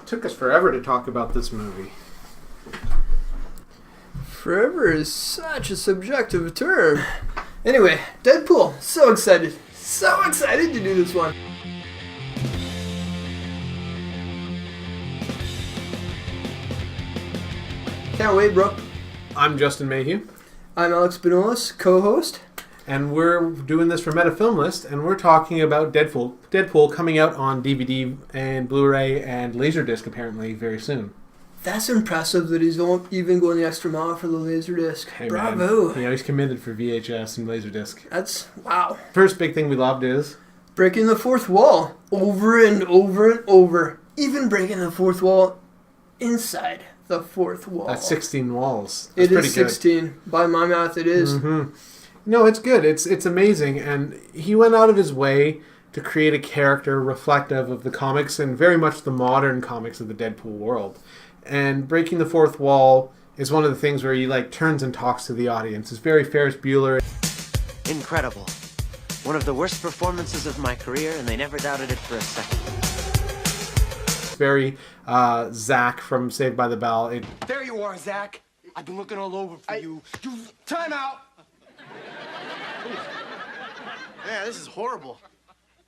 took us forever to talk about this movie. Forever is such a subjective term. Anyway, Deadpool. So excited. So excited to do this one. Can't wait, bro. I'm Justin Mayhew. I'm Alex Benoist, co-host. And we're doing this for Meta Film List, and we're talking about Deadpool coming out on DVD and Blu-ray and Laserdisc apparently very soon. That's impressive that he's even going the extra mile for the Laserdisc. Hey, bravo. Man. He's committed for VHS and Laserdisc. That's, wow. First big thing we loved is breaking the fourth wall over and over and over. Even breaking the fourth wall inside the fourth wall. That's 16 walls. That's it is 16. Good. By my math, it is. Mm-hmm. No, it's good. It's amazing. And he went out of his way to create a character reflective of the comics and very much the modern comics of the Deadpool world. And breaking the fourth wall is one of the things where he turns and talks to the audience. It's very Ferris Bueller. Incredible. One of the worst performances of my career, and they never doubted it for a second. Very Zach from Saved by the Bell. There you are, Zach. I've been looking all over for you. Time out! Yeah, this is horrible.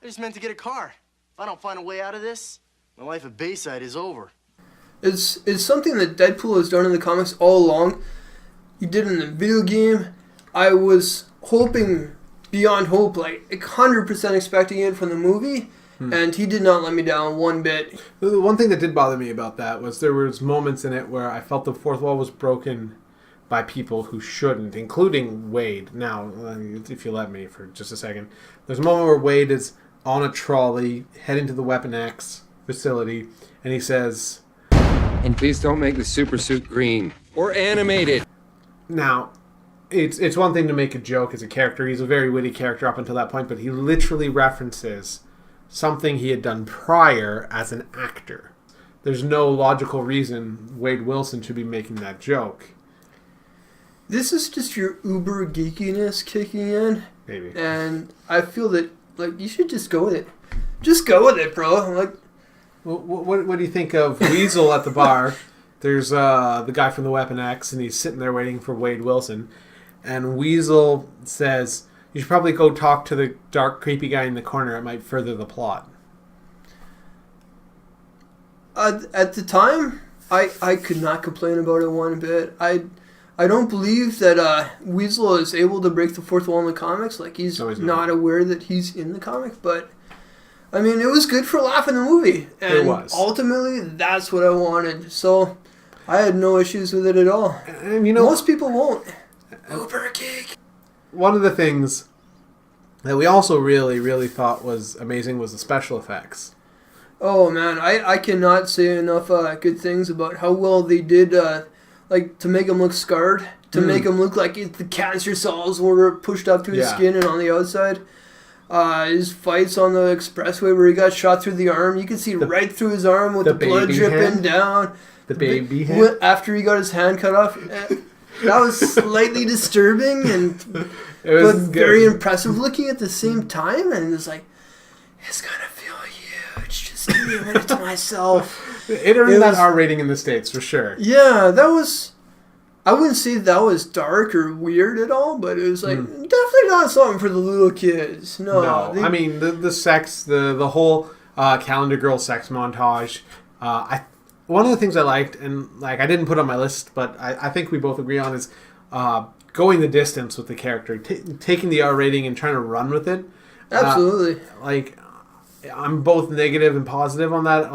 I just meant to get a car. If I don't find a way out of this, my life at Bayside is over. It's something that Deadpool has done in the comics all along. He did it in the video game. I was hoping beyond hope, 100% expecting it from the movie, and he did not let me down one bit. The one thing that did bother me about that was there was moments in it where I felt the fourth wall was broken by people who shouldn't, including Wade. Now, if you let me for just a second, there's a moment where Wade is on a trolley heading to the Weapon X facility, and he says, "And please don't make the super suit green or animated." Now, it's one thing to make a joke as a character. He's a very witty character up until that point, but he literally references something he had done prior as an actor. There's no logical reason Wade Wilson should be making that joke. This is just your uber geekiness kicking in. Maybe. And I feel that, you should just go with it. Just go with it, bro. What do you think of Weasel at the bar? There's the guy from the Weapon X, and he's sitting there waiting for Wade Wilson. And Weasel says, "You should probably go talk to the dark, creepy guy in the corner. It might further the plot." At the time, I could not complain about it one bit. I don't believe that Weasel is able to break the fourth wall in the comics. He's not aware that he's in the comic. But, I mean, it was good for a laugh in the movie. And it was. Ultimately, that's what I wanted. So, I had no issues with it at all. And most people won't. Uber geek. One of the things that we also really, really thought was amazing was the special effects. Oh, man. I cannot say enough good things about how well they did... to make him look scarred, to make him look like the cancer cells were pushed up to his skin and on the outside. His fights on the expressway where he got shot through the arm, you can see right through his arm with the blood dripping down. The baby hand? After he got his hand cut off. That was slightly disturbing, but very impressive looking at the same time. And it was it's going to feel huge. Just give me a minute to myself. It earned that R rating in the States, for sure. Yeah, that was... I wouldn't say that was dark or weird at all, but it was definitely not something for the little kids. No. I mean, the sex, the whole calendar girl sex montage. One of the things I liked, and I didn't put on my list, but I think we both agree on, is going the distance with the character, taking the R rating and trying to run with it. Absolutely. I'm both negative and positive on that.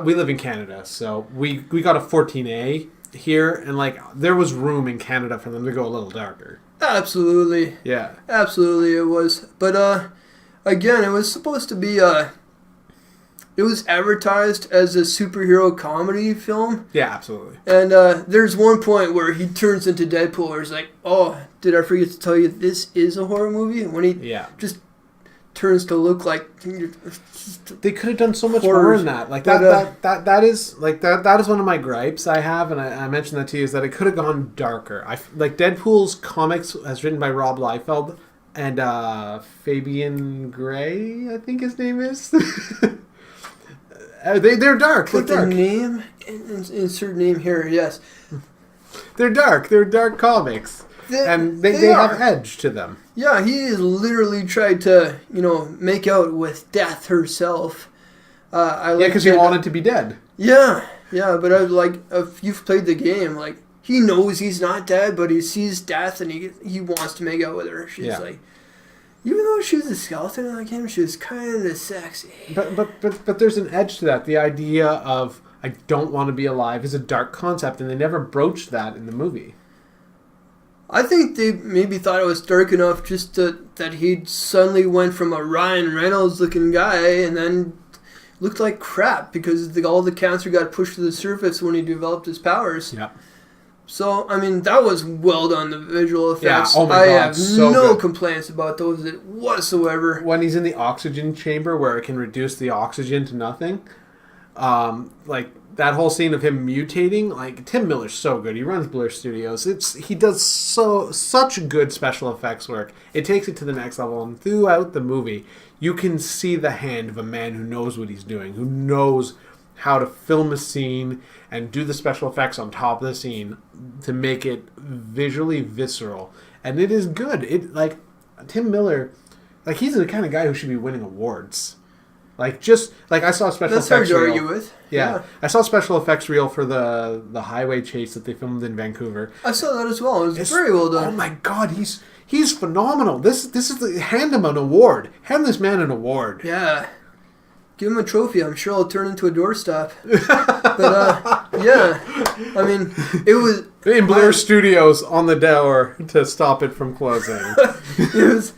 We live in Canada, so we got a 14A here, and there was room in Canada for them to go a little darker. Absolutely. Yeah. Absolutely it was. But again, it was supposed to be it was advertised as a superhero comedy film. Yeah, absolutely. And there's one point where he turns into Deadpool where he's "Oh, did I forget to tell you this is a horror movie?" When he just turns to look like they could have done so much more in that. That is one of my gripes I have, and I mentioned that to you, is that it could have gone darker. Deadpool's comics, as written by Rob Liefeld and Fabian Gray, I think his name is. They're dark. Put They're the dark. name, insert name here, yes. They're dark. They're dark comics. And they have edge to them. Yeah, he has literally tried to, make out with death herself. Because he wanted to be dead. Yeah, but if you've played the game, like, he knows he's not dead, but he sees death and he wants to make out with her. She's like, even though she was a skeleton in the game, she was kind of sexy. But there's an edge to that. The idea of I don't want to be alive is a dark concept, and they never broached that in the movie. I think they maybe thought it was dark enough just that he suddenly went from a Ryan Reynolds looking guy and then looked like crap because all the cancer got pushed to the surface when he developed his powers. Yeah. So, I mean, that was well done, the visual effects. Yeah, oh my God, I have so no good. complaints about those whatsoever. When he's in the oxygen chamber where it can reduce the oxygen to nothing, like that whole scene of him mutating, like Tim Miller's so good. He runs Blur Studios. He does such good special effects work. It takes it to the next level, and throughout the movie, you can see the hand of a man who knows what he's doing, who knows how to film a scene and do the special effects on top of the scene to make it visually visceral. And it is good. Tim Miller, like, he's the kind of guy who should be winning awards. I saw a special That's hard effects to reel. argue with. Yeah. I saw a special effects reel for the highway chase that they filmed in Vancouver. I saw that as well. It was very well done. Oh my God, he's phenomenal. This is hand him an award. Hand this man an award. Yeah. Give him a trophy. I'm sure it'll turn into a doorstop. But, yeah. I mean, it was... In Blur Studios on the door to stop it from closing. It was,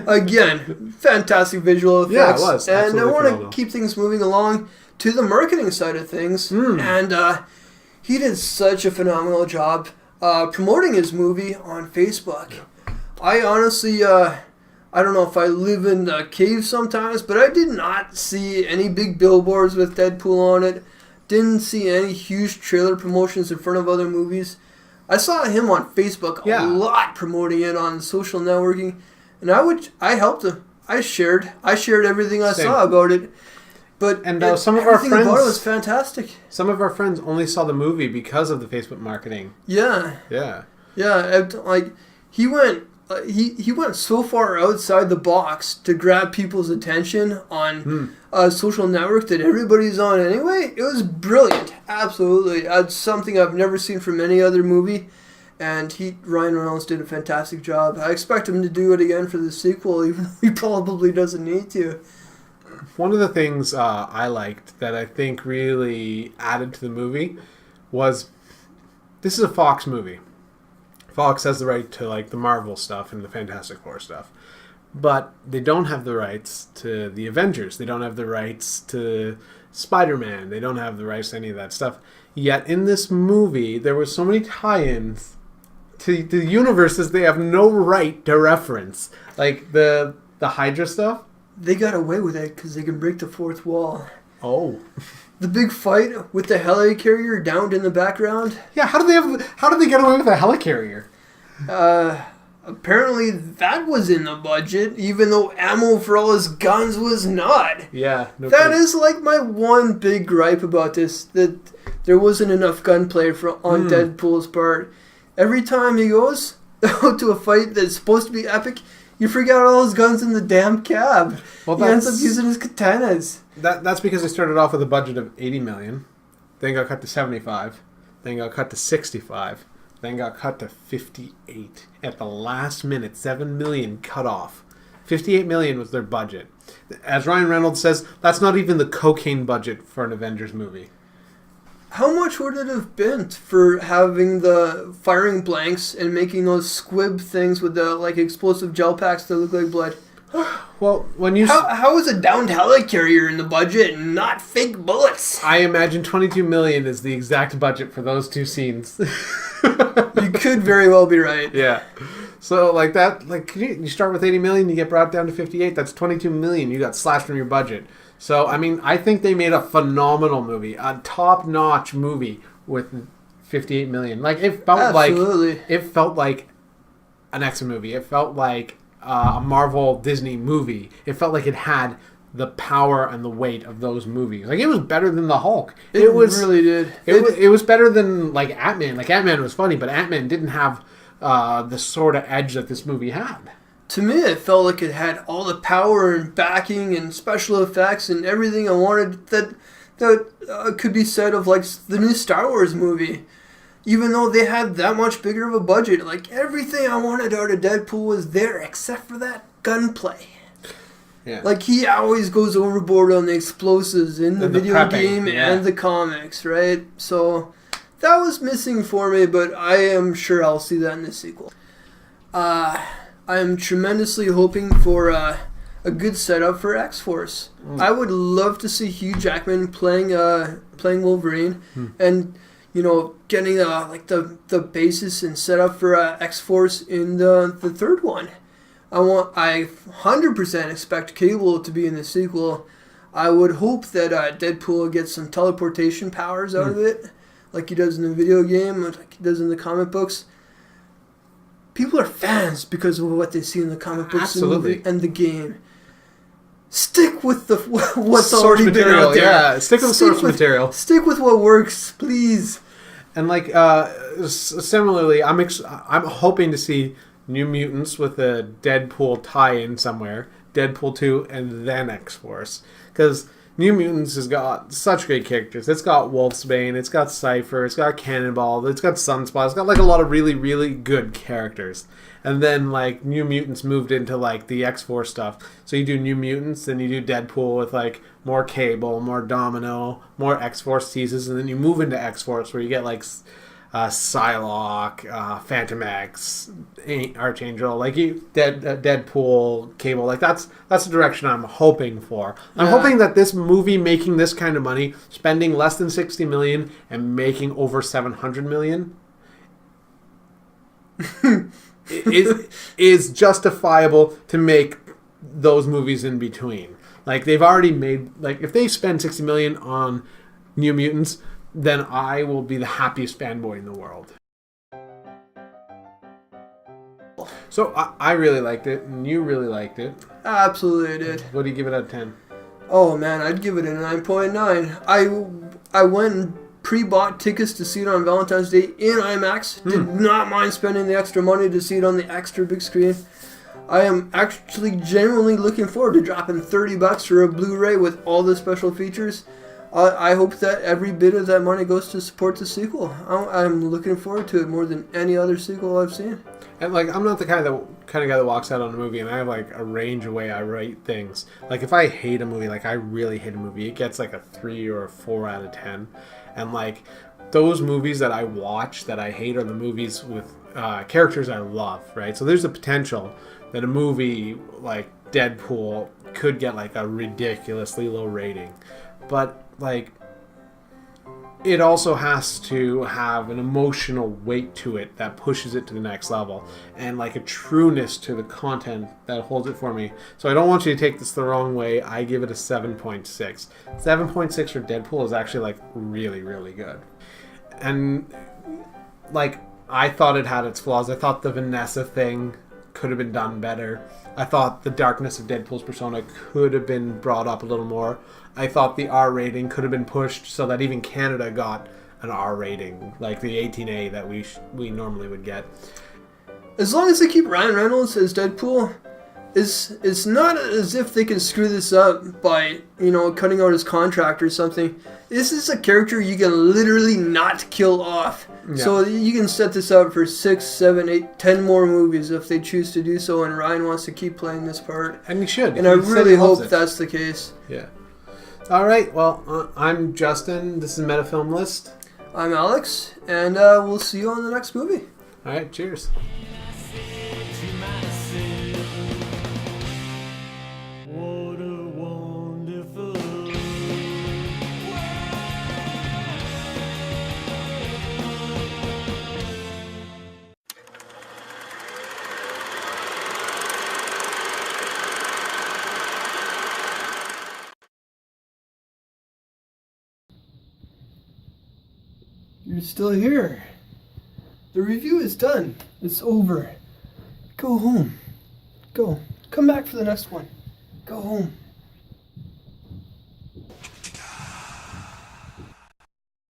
again, fantastic visual effects. Yeah, it was. And I Absolutely want phenomenal. to keep things moving along to the marketing side of things. And he did such a phenomenal job promoting his movie on Facebook. I honestly... I don't know if I live in a cave sometimes, but I did not see any big billboards with Deadpool on it. Didn't see any huge trailer promotions in front of other movies. I saw him on Facebook a lot promoting it on social networking, and I helped him. I shared everything I saw about it. But some of our friends about it was fantastic. Some of our friends only saw the movie because of the Facebook marketing. Yeah. Yeah. Yeah, he went. He went so far outside the box to grab people's attention on a social network that everybody's on anyway. It was brilliant. Absolutely. It's something I've never seen from any other movie. And Ryan Reynolds did a fantastic job. I expect him to do it again for the sequel, even though he probably doesn't need to. One of the things I liked that I think really added to the movie was this is a Fox movie. Fox has the right to the Marvel stuff and the Fantastic Four stuff. But they don't have the rights to the Avengers. They don't have the rights to Spider-Man. They don't have the rights to any of that stuff. Yet in this movie, there were so many tie-ins to the universes they have no right to reference. Like the Hydra stuff. They got away with it because they can break the fourth wall. Oh. The big fight with the helicarrier downed in the background. Yeah, how did they get away with a helicarrier? Apparently that was in the budget, even though ammo for all his guns was not. Yeah. That is my one big gripe about this, that there wasn't enough gunplay on Deadpool's part. Every time he goes out to a fight that's supposed to be epic, you forget all his guns in the damn cab. Well, he ends up using his katanas. That's because they started off with a budget of $80 million, then got cut to $75, then got cut to $65, then got cut to $58. At the last minute, $7 million cut off. $58 million was their budget. As Ryan Reynolds says, that's not even the cocaine budget for an Avengers movie. How much would it have been for having the firing blanks and making those squib things with the explosive gel packs that look like blood? Well, when you how is a downed helicarrier in the budget and not fake bullets? I imagine $22 million is the exact budget for those two scenes. You could very well be right. Yeah. So you start with $80 million, you get brought down to $58. That's $22 million. You got slashed from your budget. So I mean, I think they made a phenomenal movie, a top-notch movie with $58 million. It felt like an X-Men movie. It felt like a Marvel Disney movie. It felt like it had the power and the weight of those movies. Like, it was better than the Hulk. It really did. It was better than, like, Ant-Man. Like, Ant-Man was funny, but Ant-Man didn't have the sort of edge that this movie had. To me, it felt like it had all the power and backing and special effects and everything I wanted that could be said of, like, the new Star Wars movie. Even though they had that much bigger of a budget, like, everything I wanted out of Deadpool was there except for that gunplay. Yeah. Like, he always goes overboard on the explosives in the video prepping, game and the comics, right? So that was missing for me, but I am sure I'll see that in the sequel. I am tremendously hoping for a good setup for X-Force. I would love to see Hugh Jackman playing Wolverine and, you know, getting the basis and setup for X-Force in the third one. I 100% expect Cable to be in the sequel. I would hope that Deadpool gets some teleportation powers out of it, like he does in the video game, like he does in the comic books. People are fans because of what they see in the comic books and the game. Stick with what's source already material, been out there. yeah. Stick with source material. Stick with what works, please. And, like, similarly, I'm hoping to see New Mutants with a Deadpool tie-in somewhere, Deadpool 2, and then X-Force. Because New Mutants has got such great characters. It's got Wolfsbane, it's got Cypher, it's got Cannonball, it's got Sunspot, it's got, like, a lot of really, really good characters. And then, like, New Mutants moved into, like, the X-Force stuff. So you do New Mutants, then you do Deadpool with, like, more Cable, more Domino, more X-Force teases, and then you move into X-Force where you get, like, Psylocke, Phantom X, Archangel, like Deadpool, Cable, like that's the direction I'm hoping for. I'm hoping that this movie making this kind of money, spending less than $60 million and making over $700 million, is justifiable to make those movies in between. Like, they've already made, like, if they spend $60 million on New Mutants, then I will be the happiest fanboy in the world. So I really liked it, and you really liked it. Absolutely, I did. What do you give it out of 10? Oh man, I'd give it a 9.9. I went and pre-bought tickets to see it on Valentine's Day in IMAX. Did not mind spending the extra money to see it on the extra big screen. I am actually genuinely looking forward to dropping $30 for a Blu-ray with all the special features. I hope that every bit of that money goes to support the sequel. I'm looking forward to it more than any other sequel I've seen. And, like, I'm not the kind of guy that walks out on a movie, and I have, like, a range of way I write things. Like, if I hate a movie, like, I really hate a movie, it gets, like, a 3 or a 4 out of 10. And, like, those movies that I watch that I hate are the movies with characters I love, right? So there's the potential that a movie like Deadpool could get, like, a ridiculously low rating. But, like, it also has to have an emotional weight to it that pushes it to the next level, and, like, a trueness to the content that holds it for me. So I don't want you to take this the wrong way. I give it a 7.6. 7.6 for Deadpool is actually, like, really, really good. And, like, I thought it had its flaws. I thought the Vanessa thing could have been done better. I thought the darkness of Deadpool's persona could have been brought up a little more. I thought the R rating could have been pushed so that even Canada got an R rating, like the 18A that we normally would get. As long as they keep Ryan Reynolds as Deadpool, it's not as if they can screw this up by, cutting out his contract or something. This is a character you can literally not kill off. Yeah. So you can set this up for 6, 7, 8, 10 more movies if they choose to do so, and Ryan wants to keep playing this part. And he should. And I really hope that's the case. Yeah. All right, well, I'm Justin. This is Metafilm List. I'm Alex, and we'll see you on the next movie. All right, cheers. You're still here. The review is done. It's over. Go home. Go. Come back for the next one. Go home.